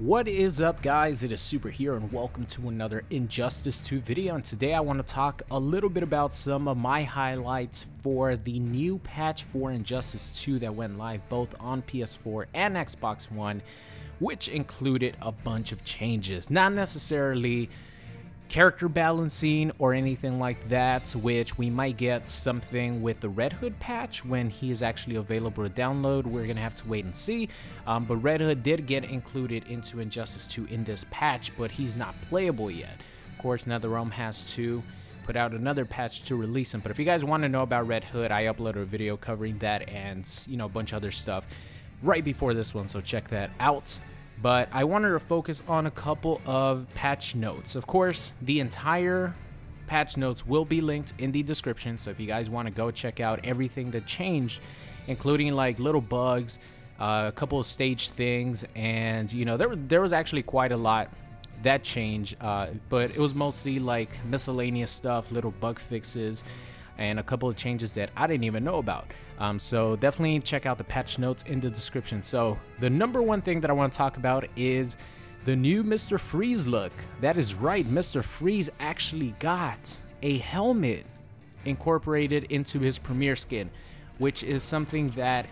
What is up, guys? It is Super here and welcome to another Injustice 2 video, and today I want to talk a little bit about some of my highlights for the new patch for Injustice 2 that went live both on PS4 and Xbox One, which included a bunch of changes. Not necessarily character balancing or anything like that, which we might get something with the Red Hood patch when he is actually available to download. We're gonna have to wait and see, but Red Hood did get included into Injustice 2 in this patch, but he's not playable yet. Of course, NetherRealm has to put out another patch to release him, but if you guys want to know about Red Hood, I uploaded a video covering that and a bunch of other stuff right before this one, so check that out. But I wanted to focus on a couple of patch notes. Of course, the entire patch notes will be linked in the description, so if you guys want to go check out everything that changed, including like little bugs, a couple of stage things, and there was actually quite a lot that changed, but it was mostly like miscellaneous stuff, little bug fixes, and a couple of changes that I didn't even know about. So definitely check out the patch notes in the description. So the number one thing that I want to talk about is the new Mr. Freeze look. That is right, Mr. Freeze actually got a helmet incorporated into his premiere skin, which is something that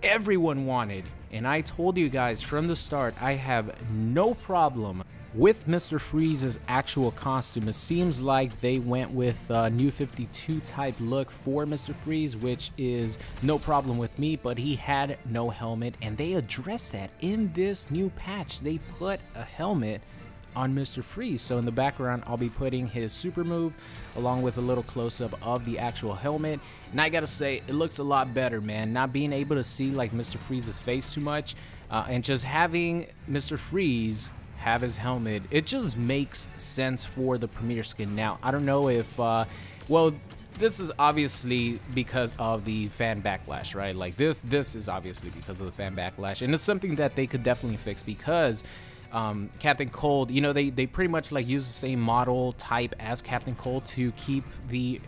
everyone wanted. And I told you guys from the start, I have no problem with Mr. Freeze's actual costume. It seems like they went with a New 52 type look for Mr. Freeze, which is no problem with me, but he had no helmet, and they addressed that in this new patch. They put a helmet on Mr. Freeze. So in the background, I'll be putting his super move along with a little close-up of the actual helmet, and I gotta say, it looks a lot better, man. Not being able to see like Mr. Freeze's face too much, and just having Mr. Freeze have his helmet, it just makes sense for the premiere skin. Now, I don't know if well, this is obviously because of the fan backlash, right? Like this is obviously because of the fan backlash, and it's something that they could definitely fix, because Captain Cold, they pretty much like use the same model type as Captain Cold to keep the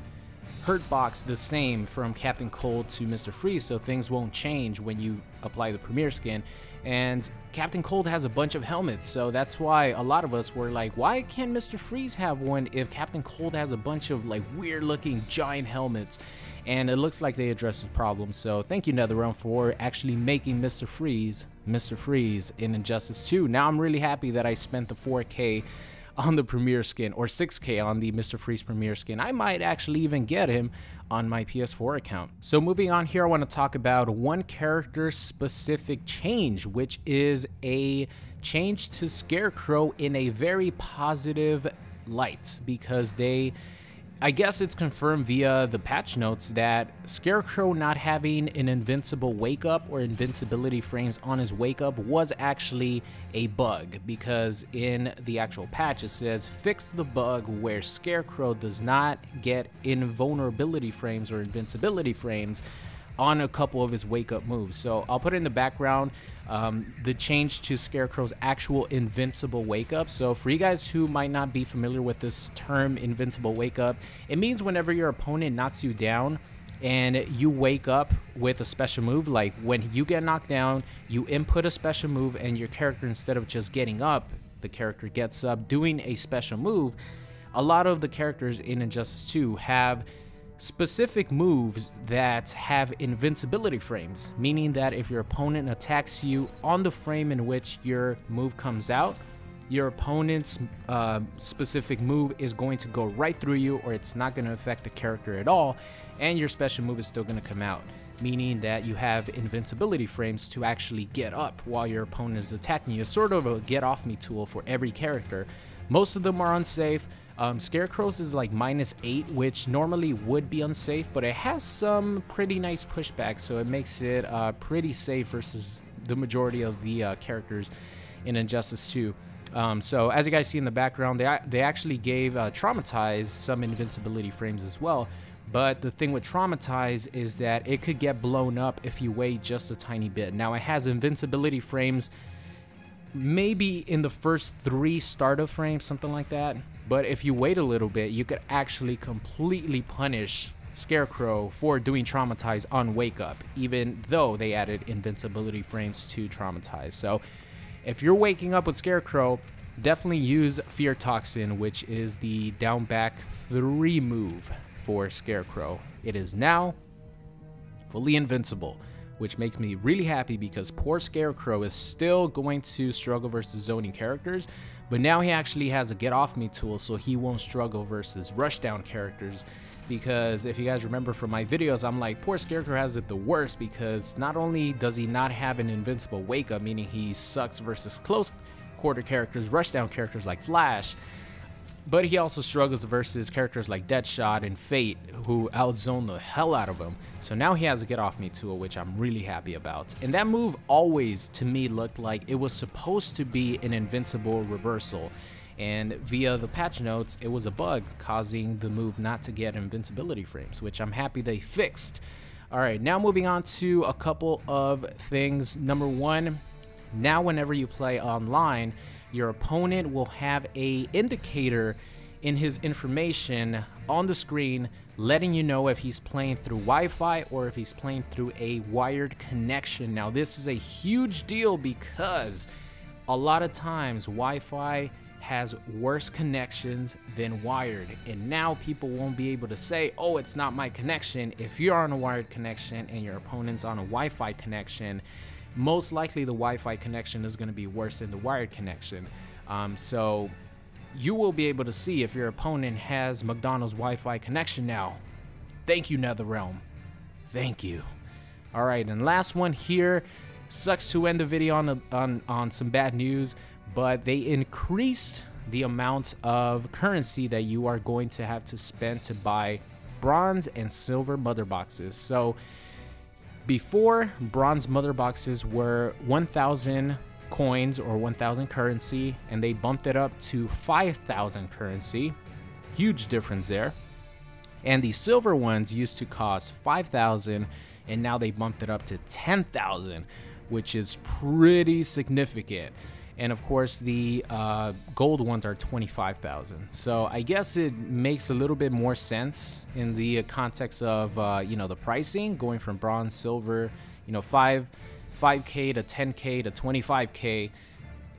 hurt box the same from Captain Cold to Mr. Freeze, so things won't change when you apply the premiere skin. And Captain Cold has a bunch of helmets, so that's why a lot of us were like, why can't Mr. Freeze have one if Captain Cold has a bunch of like weird looking giant helmets? And it looks like they addressed the problem. So thank you, NetherRealm, for actually making Mr. Freeze in Injustice 2. Now I'm really happy that I spent the 4K on the premiere skin, or 6K on the Mr. Freeze premiere skin. I might actually even get him on my PS4 account. So moving on here, I want to talk about one character specific change, which is a change to Scarecrow in a very positive light, because I guess it's confirmed via the patch notes that Scarecrow not having an invincible wake up or invincibility frames on his wake up was actually a bug, because in the actual patch it says fix the bug where Scarecrow does not get invulnerability frames or invincibility frames on a couple of his wake up moves. So I'll put in the background the change to Scarecrow's actual invincible wake up. So for you guys who might not be familiar with this term, invincible wake up, it means whenever your opponent knocks you down and you wake up with a special move, like when you get knocked down, you input a special move, and your character, instead of just getting up, the character gets up doing a special move. A lot of the characters in Injustice 2 have specific moves that have invincibility frames, meaning that if your opponent attacks you on the frame in which your move comes out, your opponent's specific move is going to go right through you, or it's not going to affect the character at all, and your special move is still going to come out, meaning that you have invincibility frames to actually get up while your opponent is attacking you. It's sort of a get off me tool for every character. Most of them are unsafe. Scarecrow's is like -8, which normally would be unsafe, but it has some pretty nice pushback, so it makes it pretty safe versus the majority of the characters in Injustice 2. So as you guys see in the background, they actually gave Traumatize some invincibility frames as well, but the thing with Traumatize is that it could get blown up if you wait just a tiny bit. Now it has invincibility frames maybe in the first 3 startup frames, something like that, but if you wait a little bit, you could actually completely punish Scarecrow for doing Traumatize on Wake Up, even though they added invincibility frames to Traumatize. So If you're waking up with Scarecrow, definitely use Fear Toxin, which is the down back 3 move for Scarecrow. It is now fully invincible, which makes me really happy because poor Scarecrow is still going to struggle versus zoning characters, but now he actually has a get off me tool, so he won't struggle versus rushdown characters. Because if you guys remember from my videos, I'm like, poor Scarecrow has it the worst, because not only does he not have an invincible wake up, meaning he sucks versus close quarter characters, rushdown characters like Flash, but he also struggles versus characters like Deadshot and Fate, who outzone the hell out of him. So now he has a get off me tool, which I'm really happy about. And that move always, to me, looked like it was supposed to be an invincible reversal. And via the patch notes, it was a bug causing the move not to get invincibility frames, which I'm happy they fixed. All right, now moving on to a couple of things. Number one, now whenever you play online, your opponent will have a indicator in his information on the screen letting you know if he's playing through Wi-Fi or if he's playing through a wired connection. Now this is a huge deal because a lot of times Wi-Fi has worse connections than wired, and now people won't be able to say, oh, it's not my connection. If you're on a wired connection and your opponent's on a Wi-Fi connection, most likely the Wi-Fi connection is going to be worse than the wired connection. So you will be able to see if your opponent has McDonald's Wi-Fi connection now. Thank you, NetherRealm. Thank you. All right, and last one here. Sucks to end the video on some bad news, but they increased the amount of currency that you are going to have to spend to buy bronze and silver mother boxes. So before, bronze mother boxes were 1,000 coins or 1,000 currency, and they bumped it up to 5,000 currency. Huge difference there. And the silver ones used to cost 5,000, and now they bumped it up to 10,000, which is pretty significant. And of course, the gold ones are 25,000. So I guess it makes a little bit more sense in the context of you know, the pricing going from bronze, silver, you know, 5K to 10K to 25K.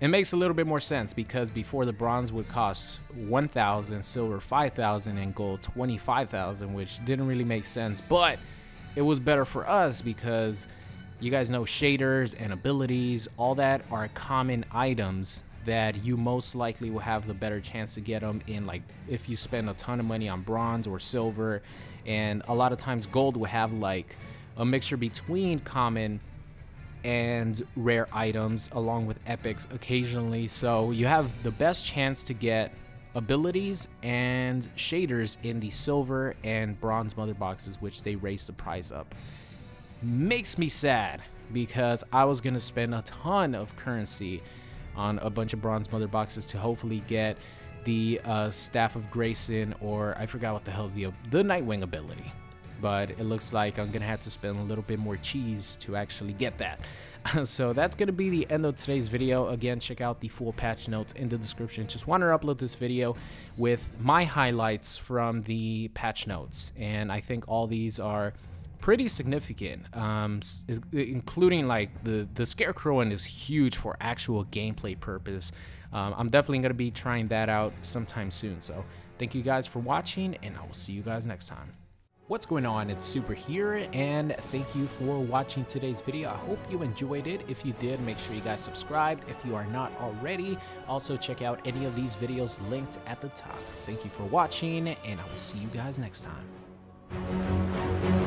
It makes a little bit more sense because before the bronze would cost 1,000, silver 5,000, and gold 25,000, which didn't really make sense. But it was better for us because you guys know shaders and abilities, all that are common items that you most likely will have the better chance to get them in, like if you spend a ton of money on bronze or silver. And a lot of times gold will have like a mixture between common and rare items along with epics occasionally. So you have the best chance to get abilities and shaders in the silver and bronze mother boxes, which they raised the price up. Makes me sad because I was gonna spend a ton of currency on a bunch of bronze mother boxes to hopefully get the Staff of Grayson, or I forgot what the hell the Nightwing ability, but it looks like I'm gonna have to spend a little bit more cheese to actually get that. So that's gonna be the end of today's video. Again, check out the full patch notes in the description. Just want to upload this video with my highlights from the patch notes, and I think all these are pretty significant, including like the Scarecrow one is huge for actual gameplay purpose. I'm definitely going to be trying that out sometime soon. So thank you guys for watching, and I will see you guys next time. What's going on? It's Super here, and thank you for watching today's video. I hope you enjoyed it. If you did, make sure you guys subscribed if you are not already. Also check out any of these videos linked at the top. Thank you for watching, and I will see you guys next time.